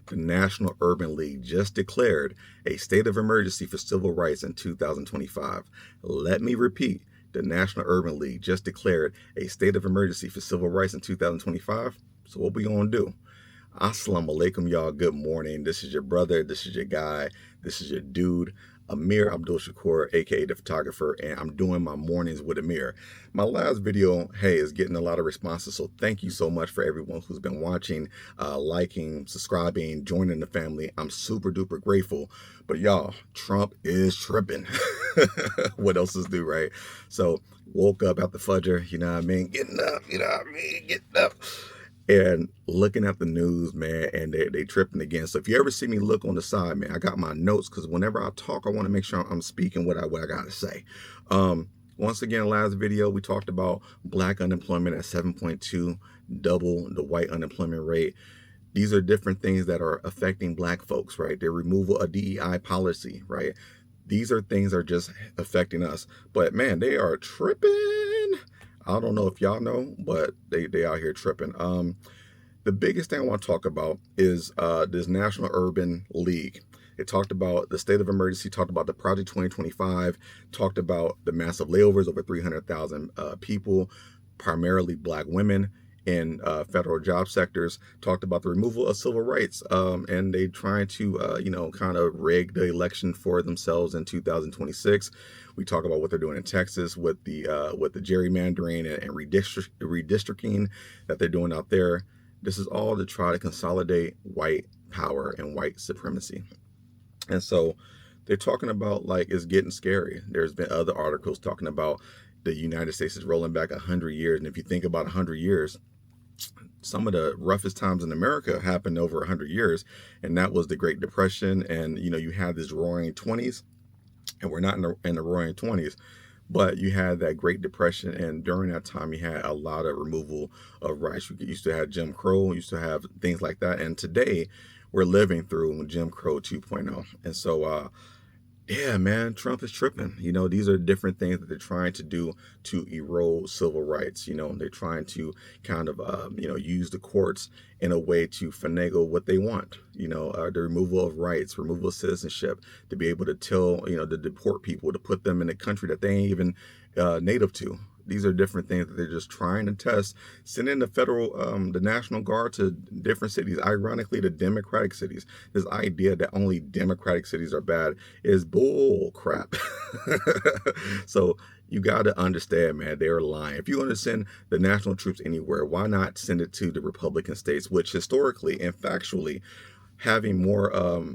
The National Urban League just declared a state of emergency for civil rights in 2025. Let me repeat. The National Urban League just declared a state of emergency for civil rights in 2025. So what we gonna do? Assalamu alaikum, y'all. Good morning. This is your brother. This is your guy. This is your dude, Amir Abdul Shakur, aka the photographer, and I'm doing my mornings with Amir. My last video, hey, is getting a lot of responses, so thank you so much for everyone who's been watching, liking, subscribing, joining the family. I'm super duper grateful. But y'all, Trump is tripping. What else is new, right? So woke up after Fudger, you know what I mean? Getting up, you know what I mean? Getting up. And looking at the news, man, and they tripping again. So if you ever see me look on the side, man, I got my notes because whenever I talk, I want to make sure I'm speaking what I got to say. Once again, last video, we talked about black unemployment at 7.2, double the white unemployment rate. These are different things that are affecting black folks, right? The removal of DEI policy, right? These are things that are just affecting us. But man, they are tripping. I don't know if y'all know, but they out here tripping. The biggest thing I want to talk about is this National Urban League. It talked about the state of emergency, talked about the Project 2025, talked about the massive layovers, over 300,000 people, primarily black women in federal job sectors, talked about the removal of civil rights, and they trying to, kind of rig the election for themselves in 2026. We talk about what they're doing in Texas with the gerrymandering and redistricting that they're doing out there. This is all to try to consolidate white power and white supremacy. And so they're talking about, like, it's getting scary. There's been other articles talking about the United States is rolling back 100 years. And if you think about 100 years, some of the roughest times in America happened over 100 years. And that was the Great Depression. And, you had this roaring 20s, and we're not in the roaring 20s. But you had that Great Depression, and during that time, you had a lot of removal of rights. You used to have Jim Crow, used to have things like that. And today, we're living through Jim Crow 2.0. And so, yeah, man, Trump is tripping. These are different things that they're trying to do to erode civil rights. They're trying to kind of, use the courts in a way to finagle what they want. The removal of rights, removal of citizenship, to be able to tell, to deport people, to put them in a country that they ain't even native to. These are different things that they're just trying to test. Sending the National Guard to different cities, ironically, the Democratic cities. This idea that only Democratic cities are bad is bull crap. So you got to understand, man, they're lying. If you're going to send the national troops anywhere, why not send it to the Republican states, which historically and factually having more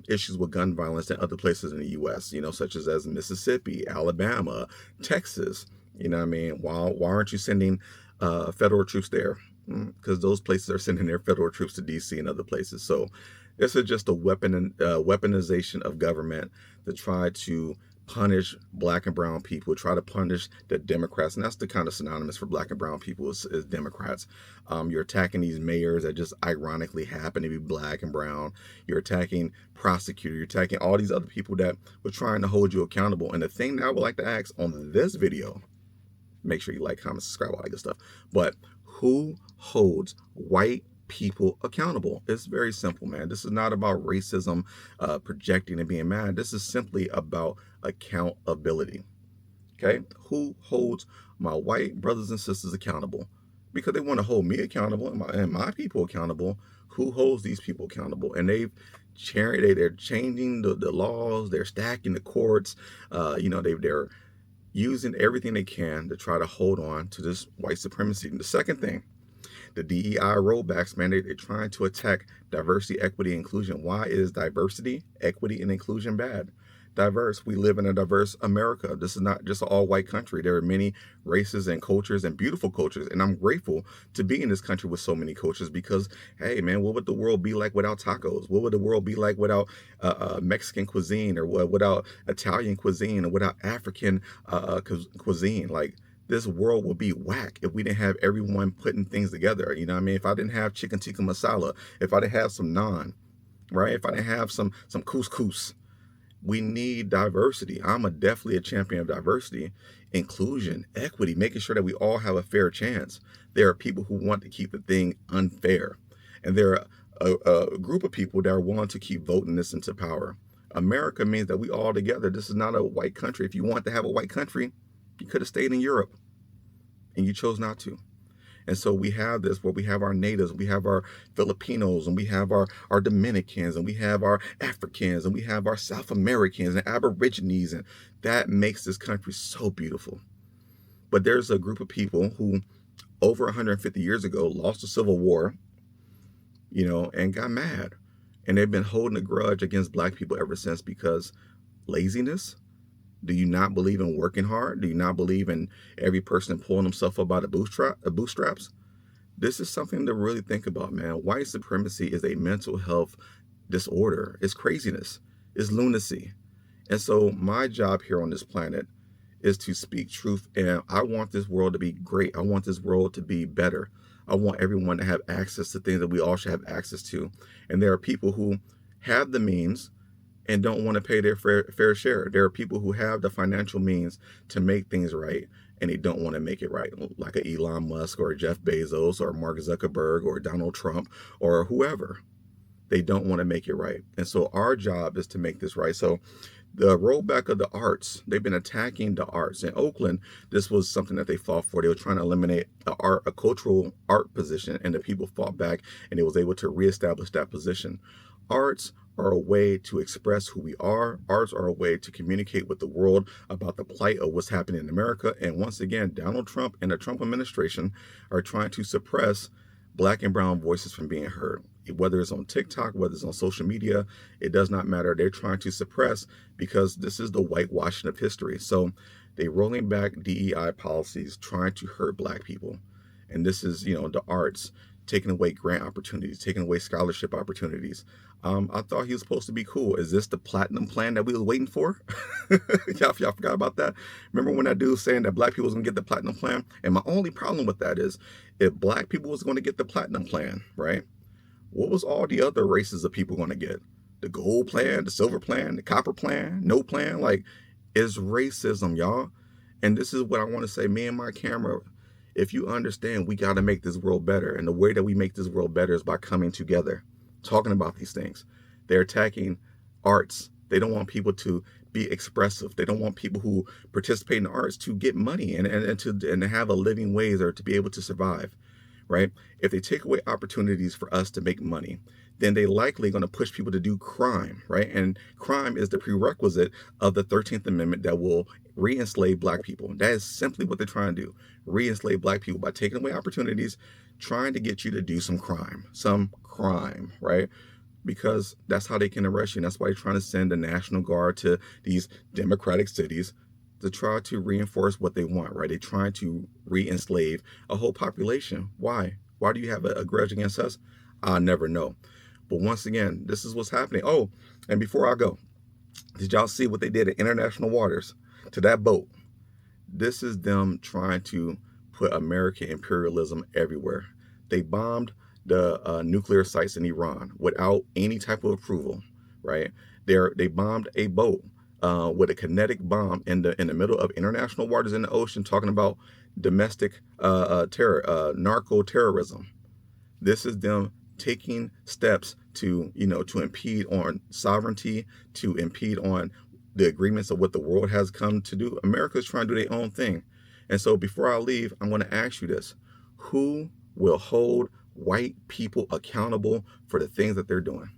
issues with gun violence than other places in the U.S., such as Mississippi, Alabama, Texas. You know what I mean? Why aren't you sending federal troops there? Because those places are sending their federal troops to D.C. and other places. So this is just a weaponization of government to try to punish black and brown people, try to punish the Democrats. And that's the kind of synonymous for black and brown people is Democrats. You're attacking these mayors that just ironically happen to be black and brown. You're attacking prosecutors. You're attacking all these other people that were trying to hold you accountable. And the thing that I would like to ask on this video, make sure you like, comment, subscribe, all that good stuff. But who holds white people accountable? It's very simple, man. This is not about racism, projecting and being mad. This is simply about accountability. Okay? Who holds my white brothers and sisters accountable? Because they want to hold me accountable and my people accountable. Who holds these people accountable? And they're changing the laws. They're stacking the courts. They're using everything they can to try to hold on to this white supremacy. And the second thing, the DEI rollbacks, man, they're trying to attack diversity, equity, inclusion. Why is diversity, equity, and inclusion bad? Diverse. We live in a diverse America. This is not just an all-white country. There are many races and cultures and beautiful cultures. And I'm grateful to be in this country with so many cultures because, hey, man, what would the world be like without tacos? What would the world be like without Mexican cuisine or without Italian cuisine or without African cuisine? Like, this world would be whack if we didn't have everyone putting things together. You know what I mean? If I didn't have chicken tikka masala, if I didn't have some naan, right? If I didn't have some couscous. We need diversity. I'm definitely a champion of diversity, inclusion, equity, making sure that we all have a fair chance. There are people who want to keep the thing unfair. And there are a group of people that are willing to keep voting this into power. America means that we all together. This is not a white country. If you want to have a white country, you could have stayed in Europe, and you chose not to. And so we have this where we have our natives, we have our Filipinos, and we have our Dominicans, and we have our Africans, and we have our South Americans and Aborigines, and that makes this country so beautiful. But there's a group of people who over 150 years ago lost the Civil War, and got mad. And they've been holding a grudge against black people ever since because laziness. Do you not believe in working hard? Do you not believe in every person pulling himself up by the bootstraps? This is something to really think about, man. White supremacy is a mental health disorder. It's craziness. It's lunacy. And so my job here on this planet is to speak truth. And I want this world to be great. I want this world to be better. I want everyone to have access to things that we all should have access to. And there are people who have the means and don't want to pay their fair share. There are people who have the financial means to make things right, and they don't want to make it right, like a Elon Musk or Jeff Bezos or Mark Zuckerberg or Donald Trump or whoever. They don't want to make it right. And so our job is to make this right. So the rollback of the arts, they've been attacking the arts. In Oakland, this was something that they fought for. They were trying to eliminate a cultural art position, and the people fought back, and they was able to reestablish that position. Arts are a way to express who we are. Arts are a way to communicate with the world about the plight of what's happening in America. And once again, Donald Trump and the Trump administration are trying to suppress black and brown voices from being heard. Whether it's on TikTok, whether it's on social media, it does not matter. They're trying to suppress because this is the whitewashing of history. So they're rolling back DEI policies, trying to hurt black people. And this is, the arts, taking away grant opportunities, taking away scholarship opportunities. I thought he was supposed to be cool. Is this the platinum plan that we was waiting for? y'all forgot about that? Remember when that dude was saying that black people was going to get the platinum plan? And my only problem with that is if black people was going to get the platinum plan, right? What was all the other races of people going to get? The gold plan, the silver plan, the copper plan, no plan? Like, it's racism, y'all. And this is what I want to say. Me and my camera, if you understand, we got to make this world better. And the way that we make this world better is by coming together, talking about these things. They're attacking arts. They don't want people to be expressive. They don't want people who participate in the arts to get money and to have a living wage or to be able to survive, right? If they take away opportunities for us to make money, then they likely going to push people to do crime, right? And crime is the prerequisite of the 13th Amendment that will re-enslave black people. That is simply what they're trying to do. Re-enslave black people by taking away opportunities, trying to get you to do some crime, right? Because that's how they can arrest you. And that's why they're trying to send the National Guard to these democratic cities to try to reinforce what they want, right? They're trying to re-enslave a whole population. Why? Why do you have a grudge against us? I'll never know. But once again, this is what's happening. Oh, and before I go, did y'all see what they did in international waters to that boat? This is them trying to put American imperialism everywhere. They bombed the nuclear sites in Iran without any type of approval, right? They bombed a boat with a kinetic bomb in the middle of international waters in the ocean, talking about domestic terror, narco-terrorism. This is them taking steps to impede on sovereignty, to impede on the agreements of what the world has come to do. America's trying to do their own thing. And so before I leave, I'm going to ask you this. Who will hold white people accountable for the things that they're doing?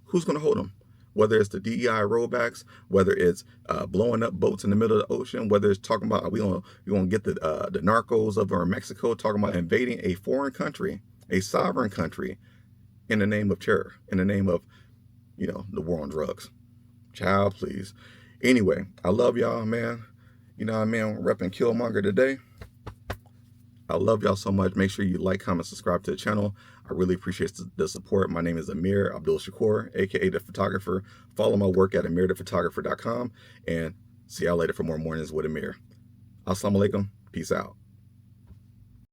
Who's going to hold them? Whether it's the DEI rollbacks, whether it's blowing up boats in the middle of the ocean, whether it's talking about we gonna get the narcos over in Mexico, talking about invading a foreign country, a sovereign country, in the name of terror, in the name of the war on drugs. Child, please. Anyway, I love y'all, man. You know what I mean? I'm repping Killmonger today. I love y'all so much. Make sure you like, comment, subscribe to the channel. I really appreciate the support. My name is Amir Abdul Shakur, aka The Photographer. Follow my work at amirthephotographer.com, and see y'all later for more Mornings with Amir. Assalamu alaikum. Peace out.